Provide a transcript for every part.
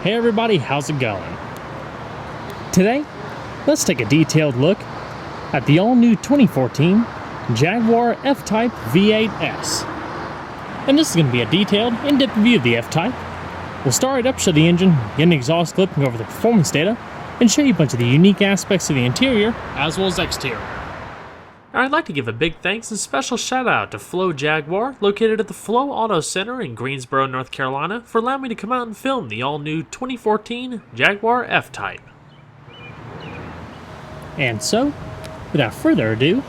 Hey everybody, how's it going? Today, let's take a detailed look at the all-new 2014 Jaguar F-Type V8S. And this is going to be a detailed, in-depth view of the F-Type. We'll start it up, show the engine, get an exhaust clip, and go over the performance data, and show you a bunch of the unique aspects of the interior, as well as exterior. I'd like to give a big thanks and special shout out to Flow Jaguar, located at the Flow Auto Center in Greensboro, North Carolina, for allowing me to come out and film the all-new 2014 Jaguar F-Type. And so, without further ado,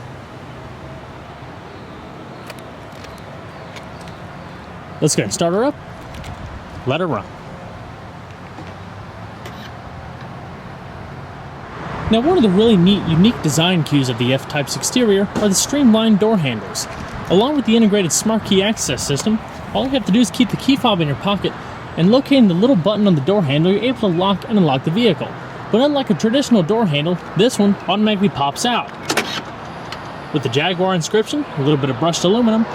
let's go and start her up, let her run. Now, one of the really neat, unique design cues of the F-Type's exterior are the streamlined door handles. Along with the integrated smart key access system, all you have to do is keep the key fob in your pocket, and locating the little button on the door handle, you're able to lock and unlock the vehicle. But unlike a traditional door handle, this one automatically pops out. With the Jaguar inscription, a little bit of brushed aluminum,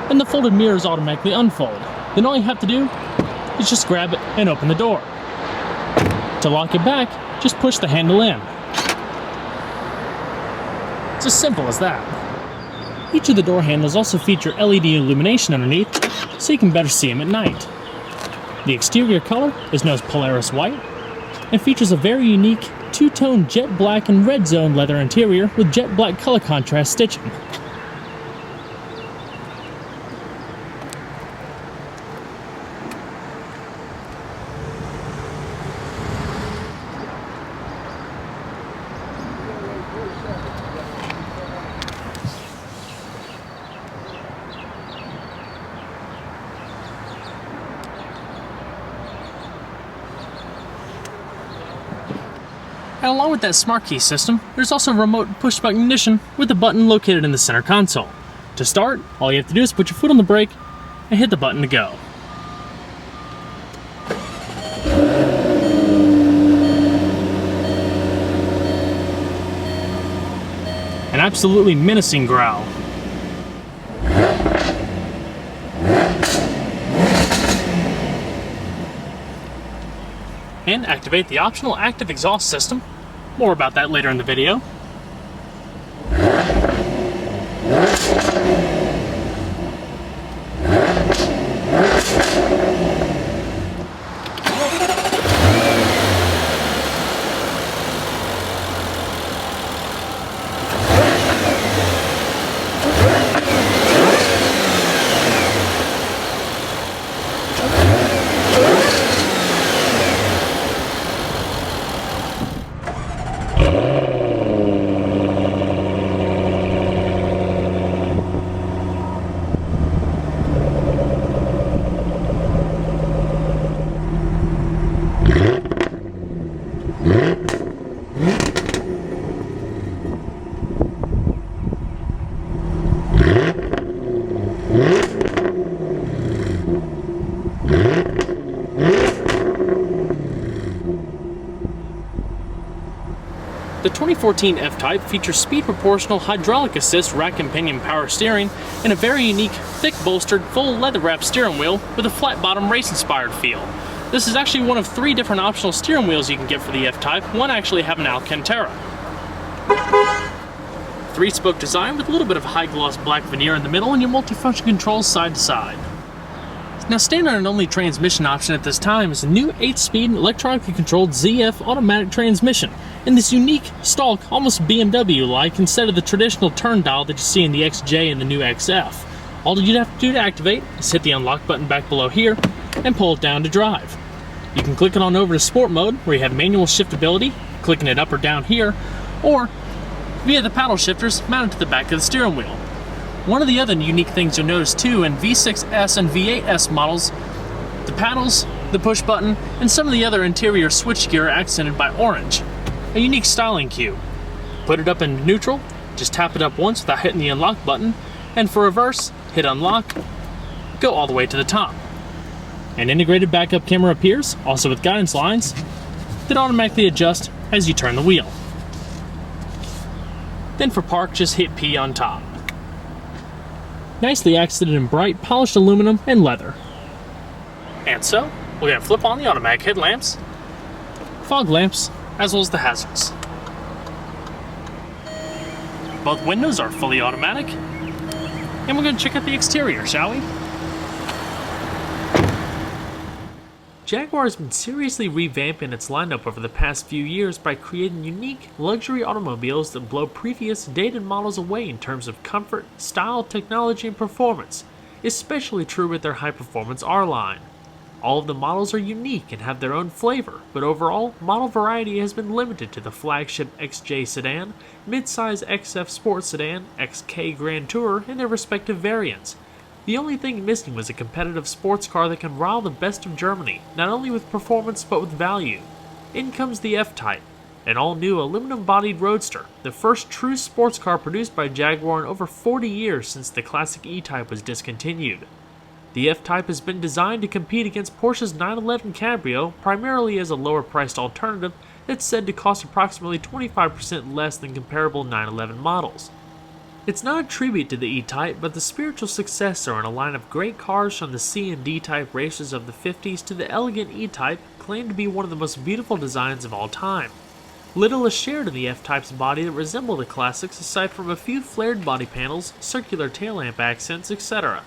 and the folded mirrors automatically unfold. Then all you have to do is just grab it and open the door. To lock it back, just push the handle in. It's as simple as that. Each of the door handles also feature LED illumination underneath, so you can better see them at night. The exterior color is known as Polaris White, and features a very unique two-tone jet black and red zone leather interior with jet black color contrast stitching. And along with that smart key system, there's also a remote push-button ignition with a button located in the center console. To start, all you have to do is put your foot on the brake and hit the button to go. An absolutely menacing growl. And activate the optional active exhaust system. More about that later in the video. The 2014 F-Type features speed proportional hydraulic assist rack and pinion power steering and a very unique, thick bolstered, full leather wrapped steering wheel with a flat bottom race inspired feel. This is actually one of 3 different optional steering wheels you can get for the F-Type, one actually having Alcantara. 3-spoke design with a little bit of high gloss black veneer in the middle and your multifunction controls side to side. Now, standard and only transmission option at this time is a new 8-speed electronically controlled ZF automatic transmission in this unique, stalk, almost BMW-like, instead of the traditional turn dial that you see in the XJ and the new XF. All you'd have to do to activate is hit the unlock button back below here and pull it down to drive. You can click it on over to sport mode, where you have manual shiftability, clicking it up or down here, or via the paddle shifters mounted to the back of the steering wheel. One of the other unique things you'll notice too in V6S and V8S models, the paddles, the push button, and some of the other interior switchgear are accented by orange, a unique styling cue. Put it up in neutral, just tap it up once without hitting the unlock button, and for reverse, hit unlock, go all the way to the top. An integrated backup camera appears, also with guidance lines, that automatically adjust as you turn the wheel. Then for park, just hit P on top. Nicely accented in bright, polished aluminum and leather. And so, we're going to flip on the automatic headlamps, fog lamps, as well as the hazards. Both windows are fully automatic, and we're going to check out the exterior, shall we? Jaguar has been seriously revamping its lineup over the past few years by creating unique, luxury automobiles that blow previous dated models away in terms of comfort, style, technology, and performance, especially true with their high-performance R line. All of the models are unique and have their own flavor, but overall, model variety has been limited to the flagship XJ sedan, midsize XF Sports sedan, XK Grand Tourer, and their respective variants. The only thing missing was a competitive sports car that can rival the best of Germany, not only with performance but with value. In comes the F-Type, an all-new aluminum-bodied roadster, the first true sports car produced by Jaguar in over 40 years since the classic E-Type was discontinued. The F-Type has been designed to compete against Porsche's 911 Cabrio, primarily as a lower-priced alternative that's said to cost approximately 25% less than comparable 911 models. It's not a tribute to the E-Type, but the spiritual successor in a line of great cars from the C and D-Type races of the 50s to the elegant E-Type, claimed to be one of the most beautiful designs of all time. Little is shared in the F-Type's body that resemble the classics aside from a few flared body panels, circular tail lamp accents, etc.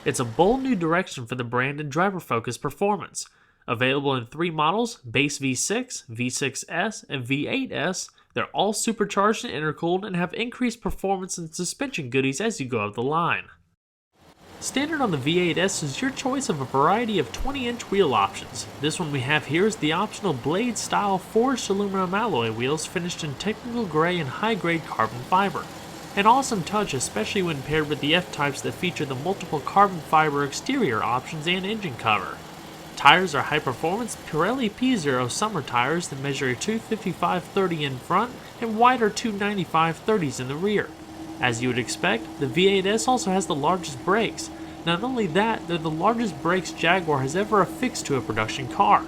It's a bold new direction for the brand and driver-focused performance. Available in 3 models, base V6, V6S, and V8S, they're all supercharged and intercooled and have increased performance and suspension goodies as you go up the line. Standard on the V8S is your choice of a variety of 20-inch wheel options. This one we have here is the optional blade-style forged aluminum alloy wheels finished in technical gray and high-grade carbon fiber. An awesome touch, especially when paired with the F-Types that feature the multiple carbon fiber exterior options and engine cover. Tires are high-performance Pirelli P0 summer tires that measure a 255/30 in front and wider 295/30s in the rear. As you would expect, the V8S also has the largest brakes. Not only that, they're the largest brakes Jaguar has ever affixed to a production car.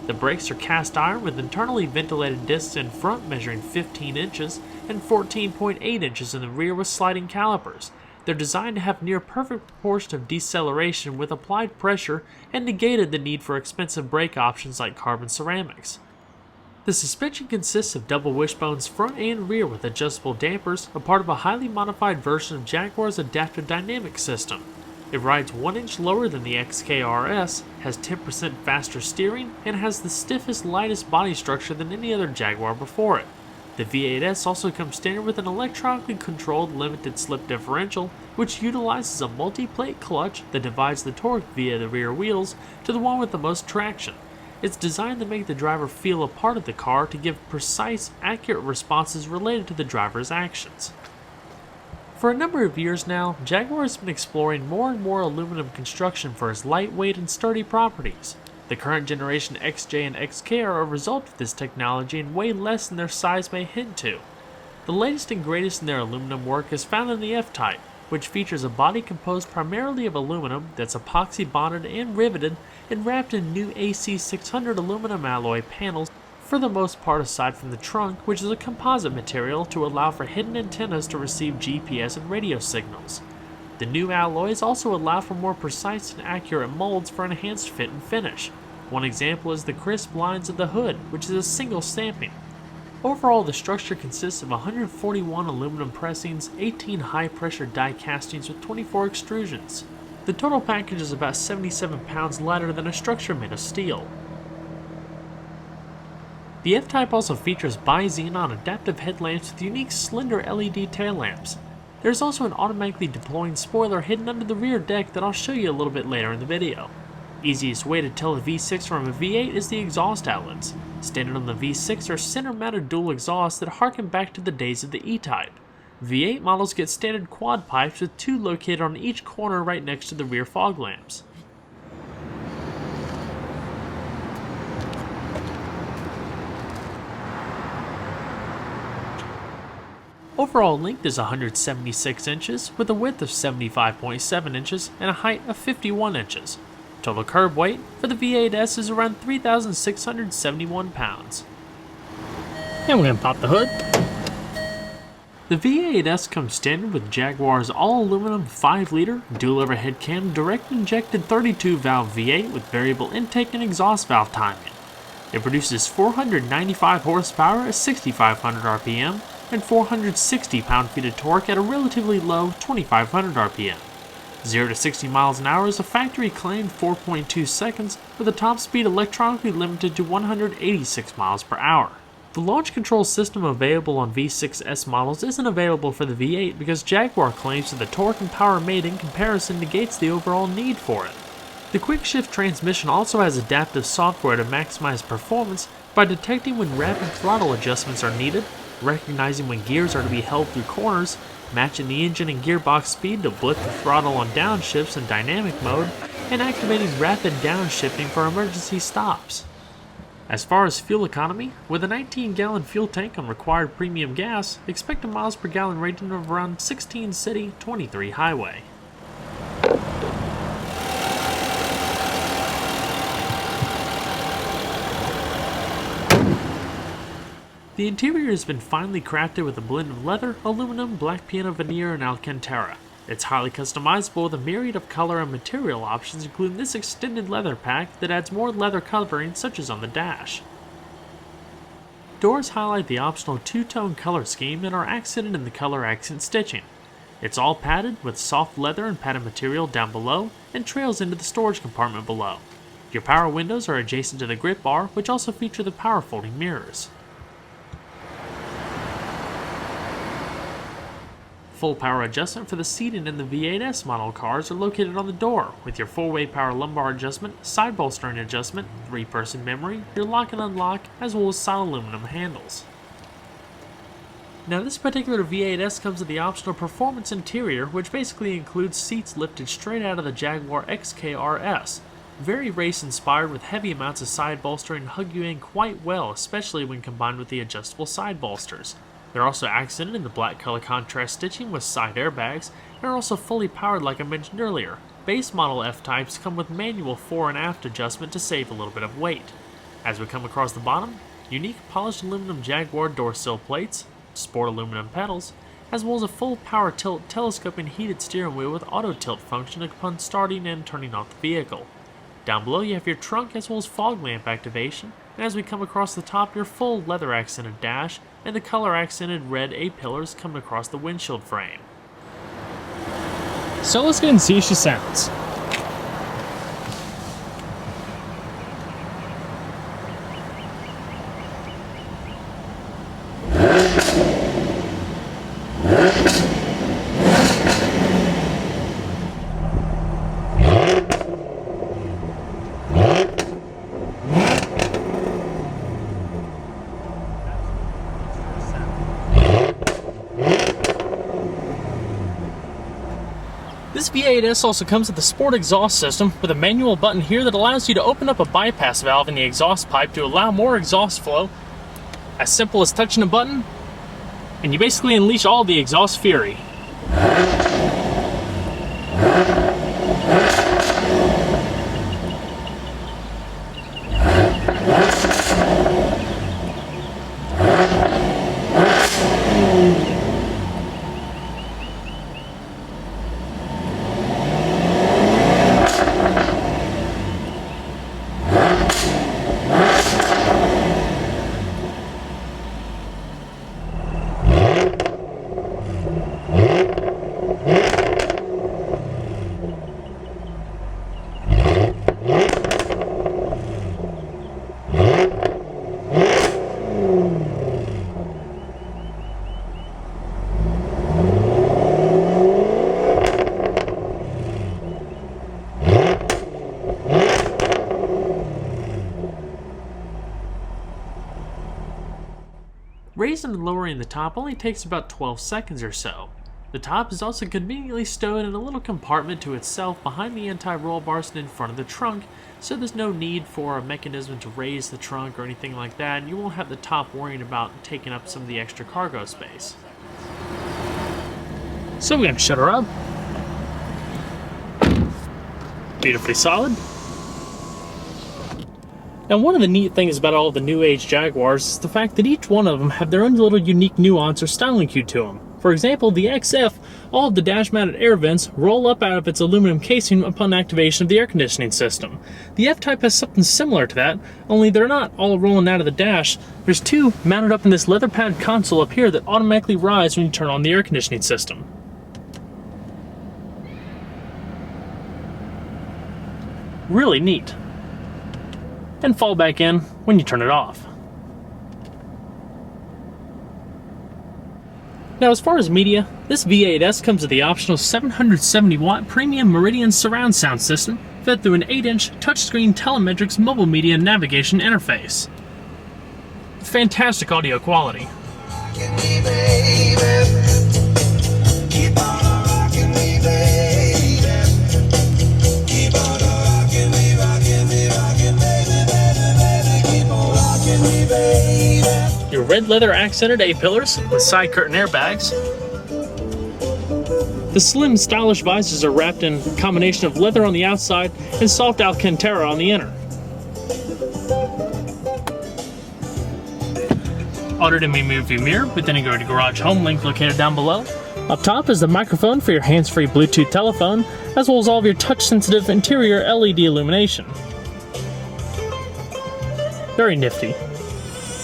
The brakes are cast iron with internally ventilated discs in front measuring 15 inches and 14.8 inches in the rear with sliding calipers. They're designed to have near perfect proportion of deceleration with applied pressure and negated the need for expensive brake options like carbon ceramics. The suspension consists of double wishbones front and rear with adjustable dampers, a part of a highly modified version of Jaguar's adaptive dynamic system. It rides 1 inch lower than the XK-RS, has 10% faster steering, and has the stiffest, lightest body structure than any other Jaguar before it. The V8S also comes standard with an electronically controlled limited slip differential, which utilizes a multi-plate clutch that divides the torque via the rear wheels to the one with the most traction. It's designed to make the driver feel a part of the car to give precise, accurate responses related to the driver's actions. For a number of years now, Jaguar has been exploring more and more aluminum construction for its lightweight and sturdy properties. The current generation XJ and XK are a result of this technology and weigh less than their size may hint to. The latest and greatest in their aluminum work is found in the F-Type, which features a body composed primarily of aluminum that's epoxy bonded and riveted and wrapped in new AC600 aluminum alloy panels, for the most part aside from the trunk, which is a composite material to allow for hidden antennas to receive GPS and radio signals. The new alloys also allow for more precise and accurate molds for enhanced fit and finish. One example is the crisp lines of the hood, which is a single stamping. Overall, the structure consists of 141 aluminum pressings, 18 high-pressure die castings with 24 extrusions. The total package is about 77 pounds lighter than a structure made of steel. The F-Type also features bi-xenon adaptive headlamps with unique slender LED tail lamps. There's also an automatically deploying spoiler hidden under the rear deck that I'll show you a little bit later in the video. Easiest way to tell a V6 from a V8 is the exhaust outlets. Standard on the V6 are center-mounted dual exhausts that harken back to the days of the E-Type. V8 models get standard quad pipes with 2 located on each corner right next to the rear fog lamps. Overall length is 176 inches with a width of 75.7 inches and a height of 51 inches. Total curb weight for the V8S is around 3,671 pounds. And we're going to pop the hood. The V8S comes standard with Jaguar's all-aluminum 5-liter dual overhead cam direct injected 32 valve V8 with variable intake and exhaust valve timing. It produces 495 horsepower at 6,500 RPM and 460 pound-feet of torque at a relatively low 2,500 RPM. 0 to 60 miles an hour is a factory-claimed 4.2 seconds, with the top speed electronically limited to 186 miles per hour. The launch control system available on V6S models isn't available for the V8 because Jaguar claims that the torque and power made in comparison negates the overall need for it. The quick-shift transmission also has adaptive software to maximize performance by detecting when rapid throttle adjustments are needed, recognizing when gears are to be held through corners, matching the engine and gearbox speed to blip the throttle on downshifts in dynamic mode, and activating rapid downshifting for emergency stops. As far as fuel economy, with a 19-gallon fuel tank on required premium gas, expect a miles per gallon rating of around 16 city, 23 highway. The interior has been finely crafted with a blend of leather, aluminum, black piano veneer, and alcantara. It's highly customizable with a myriad of color and material options, including this extended leather pack that adds more leather covering, such as on the dash. Doors highlight the optional two-tone color scheme and are accented in the color accent stitching. It's all padded with soft leather and padded material down below and trails into the storage compartment below. Your power windows are adjacent to the grip bar, which also feature the power folding mirrors. Full power adjustment for the seating in the V8S model cars are located on the door, with your 4-way power lumbar adjustment, side bolstering adjustment, 3-person memory, your lock and unlock, as well as solid aluminum handles. Now this particular V8S comes with the optional performance interior, which basically includes seats lifted straight out of the Jaguar XKRS. Very race inspired with heavy amounts of side bolstering and hug you in quite well, especially when combined with the adjustable side bolsters. They're also accented in the black color contrast stitching with side airbags, and are also fully powered like I mentioned earlier. Base model F-types come with manual fore and aft adjustment to save a little bit of weight. As we come across the bottom, unique polished aluminum Jaguar door sill plates, sport aluminum pedals, as well as a full power tilt telescoping heated steering wheel with auto tilt function upon starting and turning off the vehicle. Down below you have your trunk as well as fog lamp activation, and as we come across the top, your full leather accented dash and the color accented red A-pillars coming across the windshield frame. So let's get and see if she sounds. This V8S also comes with a sport exhaust system with a manual button here that allows you to open up a bypass valve in the exhaust pipe to allow more exhaust flow. As simple as touching a button, and you basically unleash all the exhaust fury. Raising and lowering the top only takes about 12 seconds or so. The top is also conveniently stowed in a little compartment to itself behind the anti-roll bars and in front of the trunk, so there's no need for a mechanism to raise the trunk or anything like that, and you won't have the top worrying about taking up some of the extra cargo space. So we're going to shut her up. Beautifully solid. Now one of the neat things about all the new age Jaguars is the fact that each one of them have their own little unique nuance or styling cue to them. For example, the XF, all of the dash-mounted air vents roll up out of its aluminum casing upon activation of the air conditioning system. The F-Type has something similar to that, only they're not all rolling out of the dash. There's two mounted up in this leather-padded console up here that automatically rise when you turn on the air conditioning system. Really neat. And fall back in when you turn it off. Now, as far as media, this V8S comes with the optional 770-watt premium Meridian surround sound system fed through an 8-inch touchscreen telemetrics mobile media navigation interface. Fantastic audio quality. Your red leather accented A-pillars with side curtain airbags. The slim, stylish visors are wrapped in a combination of leather on the outside and soft Alcantara on the inner. Auto-dimming rearview mirror with integrated garage home link located down below. Up top is the microphone for your hands-free Bluetooth telephone, as well as all of your touch-sensitive interior LED illumination. Very nifty.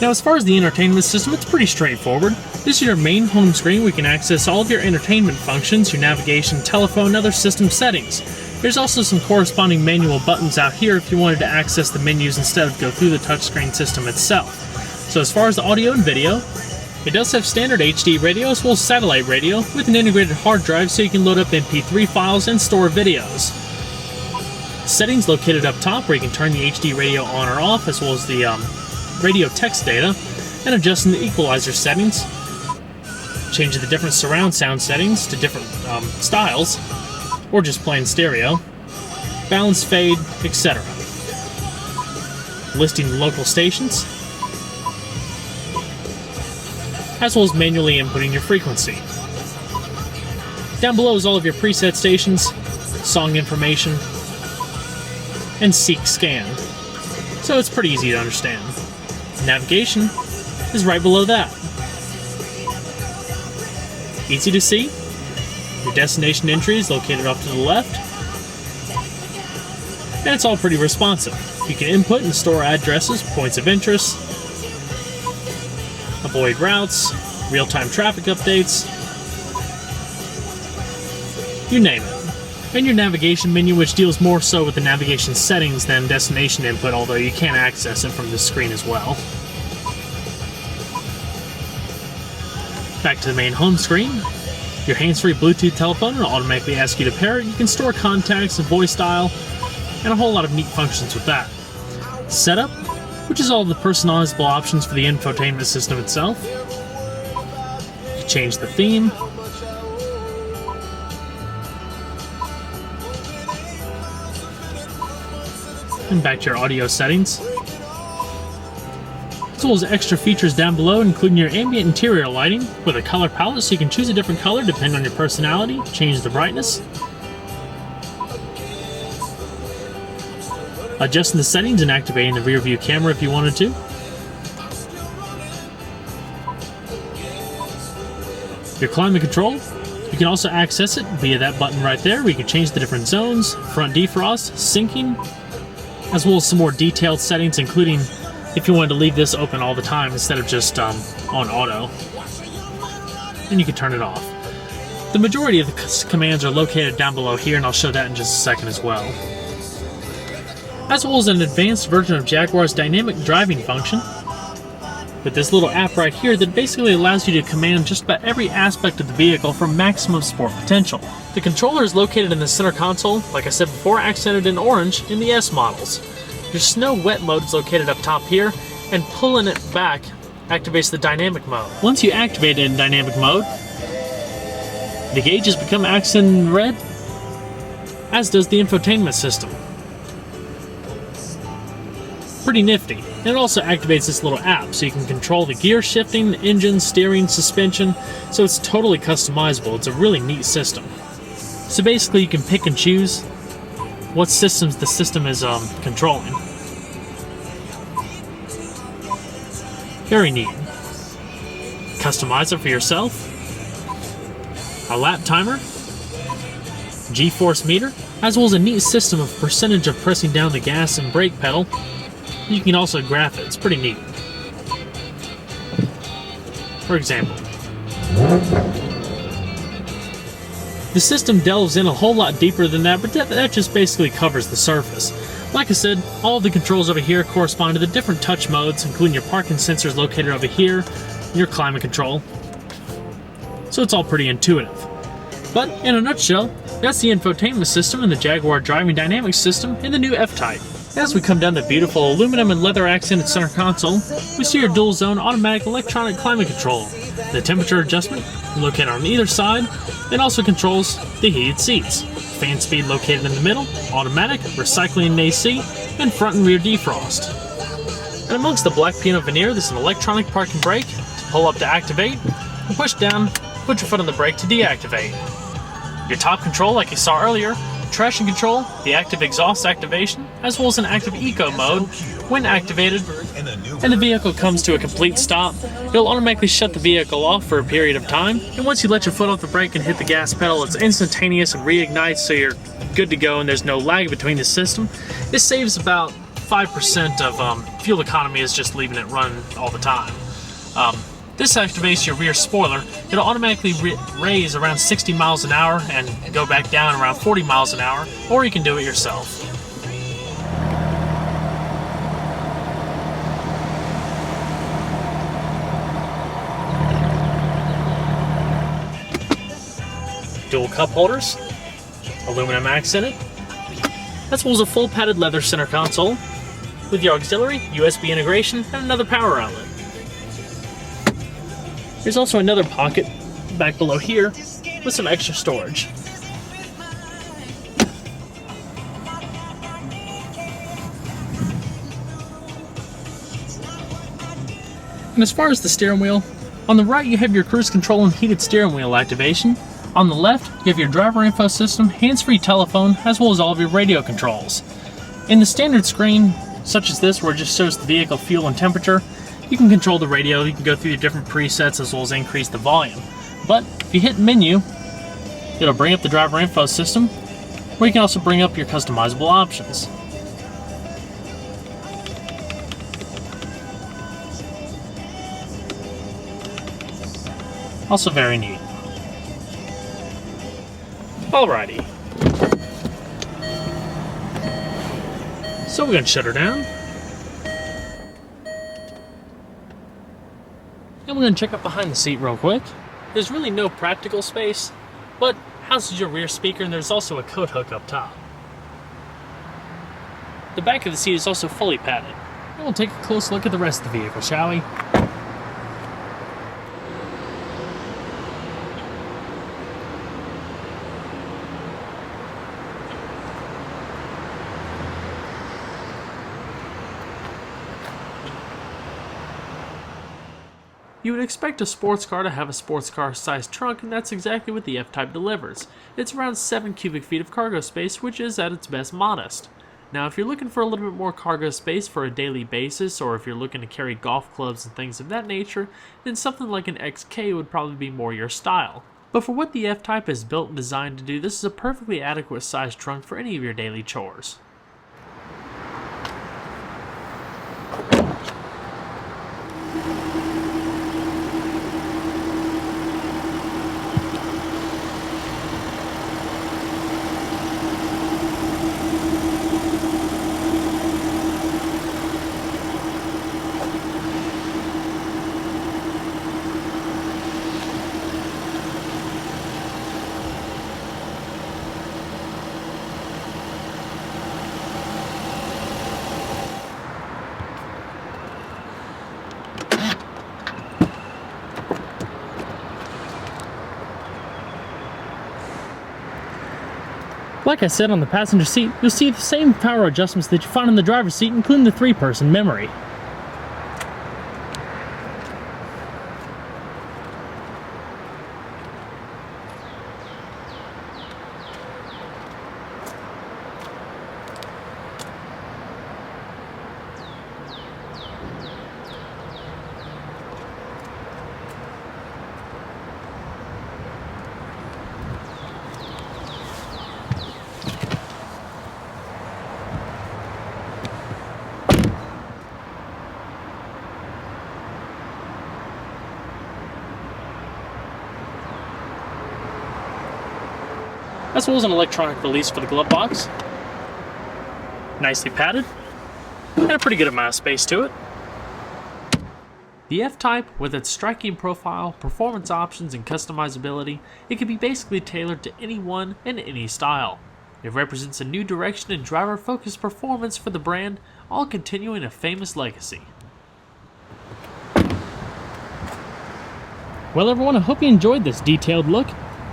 Now, as far as the entertainment system, it's pretty straightforward. This is your main home screen where you can access all of your entertainment functions, your navigation, telephone, and other system settings. There's also some corresponding manual buttons out here if you wanted to access the menus instead of go through the touchscreen system itself. So as far as the audio and video, it does have standard HD radio as well as satellite radio with an integrated hard drive so you can load up MP3 files and store videos. Settings located up top where you can turn the HD radio on or off, as well as the radio text data, and adjusting the equalizer settings, changing the different surround sound settings to different styles, or just plain stereo, balance, fade, etc. Listing local stations, as well as manually inputting your frequency. Down below is all of your preset stations, song information, and seek scan. So it's pretty easy to understand. Navigation is right below that. Easy to see. Your destination entry is located off to the left. And it's all pretty responsive. You can input and store addresses, points of interest, avoid routes, real-time traffic updates, you name it. And your navigation menu, which deals more so with the navigation settings than destination input, although you can access it from this screen as well. Back to the main home screen. Your hands-free Bluetooth telephone will automatically ask you to pair it. You can store contacts and voice dial, and a whole lot of neat functions with that. Setup, which is all the personalizable options for the infotainment system itself. You can change the theme. And back to your audio settings. As well as extra features down below, including your ambient interior lighting with a color palette so you can choose a different color depending on your personality, change the brightness. Adjusting the settings and activating the rear view camera if you wanted to. Your climate control, you can also access it via that button right there where you can change the different zones, front defrost, syncing, as well as some more detailed settings, including if you wanted to leave this open all the time instead of just on auto. And you can turn it off. The majority of the commands are located down below here, and I'll show that in just a second as well. As well as an advanced version of Jaguar's dynamic driving function, with this little app right here that basically allows you to command just about every aspect of the vehicle for maximum sport potential. The controller is located in the center console, like I said before, accented in orange in the S models. Your snow wet mode is located up top here, and pulling it back activates the dynamic mode. Once you activate it in dynamic mode, the gauges become accented in red, as does the infotainment system. Pretty nifty. And it also activates this little app so you can control the gear shifting, engine, steering, suspension, so it's totally customizable. It's a really neat system. So basically you can pick and choose what systems the system is controlling. Very neat. Customize it for yourself. a lap timer, G-force meter, as well as a neat system of percentage of pressing down the gas and brake pedal. You can also graph it, it's pretty neat. For example, the system delves in a whole lot deeper than that, but that just basically covers the surface. Like I said, all of the controls over here correspond to the different touch modes, including your parking sensors located over here, and your climate control. So it's all pretty intuitive. But in a nutshell, that's the infotainment system in the Jaguar driving dynamics system in the new F-Type. As we come down the beautiful aluminum and leather accented center console, we see your dual zone automatic electronic climate control, the temperature adjustment located on either side, and also controls the heated seats, fan speed located in the middle, automatic, recycling and AC, and front and rear defrost. And amongst the black piano veneer, there's an electronic parking brake to pull up to activate, and push down, put your foot on the brake to deactivate. Your top control, like you saw earlier, traction control, the active exhaust activation, as well as an active eco mode. When activated and the vehicle comes to a complete stop, it'll automatically shut the vehicle off for a period of time, and once you let your foot off the brake and hit the gas pedal, it's instantaneous and reignites, so you're good to go and there's no lag between the system. This saves about 5% of fuel economy is just leaving it run all the time. This activates your rear spoiler. It'll automatically raise around 60 miles an hour and go back down around 40 miles an hour, or you can do it yourself. Dual cup holders, aluminum accented, as well as a full padded leather center console with your auxiliary, USB integration, and another power outlet. There's also another pocket back below here with some extra storage. And as far as the steering wheel, on the right you have your cruise control and heated steering wheel activation. On the left, you have your driver info system, hands-free telephone, as well as all of your radio controls. In the standard screen, such as this where it just shows the vehicle fuel and temperature, you can control the radio, you can go through the different presets as well as increase the volume. But if you hit menu, it'll bring up the driver info system, where you can also bring up your customizable options. Also very neat. Alrighty. So we're going to shut her down. And we're going to check out behind the seat real quick. There's really no practical space, but houses your rear speaker, and there's also a coat hook up top. The back of the seat is also fully padded. And we'll take a close look at the rest of the vehicle, shall we? You would expect a sports car to have a sports car sized trunk, and that's exactly what the F-Type delivers. It's around 7 cubic feet of cargo space, which is at its best modest. Now if you're looking for a little bit more cargo space for a daily basis, or if you're looking to carry golf clubs and things of that nature, then something like an XK would probably be more your style. But for what the F-Type is built and designed to do, this is a perfectly adequate sized trunk for any of your daily chores. Like I said, on the passenger seat, you'll see the same power adjustments that you find in the driver's seat, including the 3-person memory. as well as an electronic release for the glove box. Nicely padded, and a pretty good amount of space to it. The F-Type, with its striking profile, performance options, and customizability, it can be basically tailored to anyone and any style. It represents a new direction in driver-focused performance for the brand, all continuing a famous legacy. Well, everyone, I hope you enjoyed this detailed look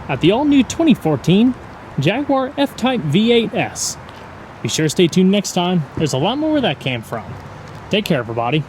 at the all-new 2014 Jaguar F-Type V8S. Be sure to stay tuned next time. There's a lot more where that came from. Take care, everybody.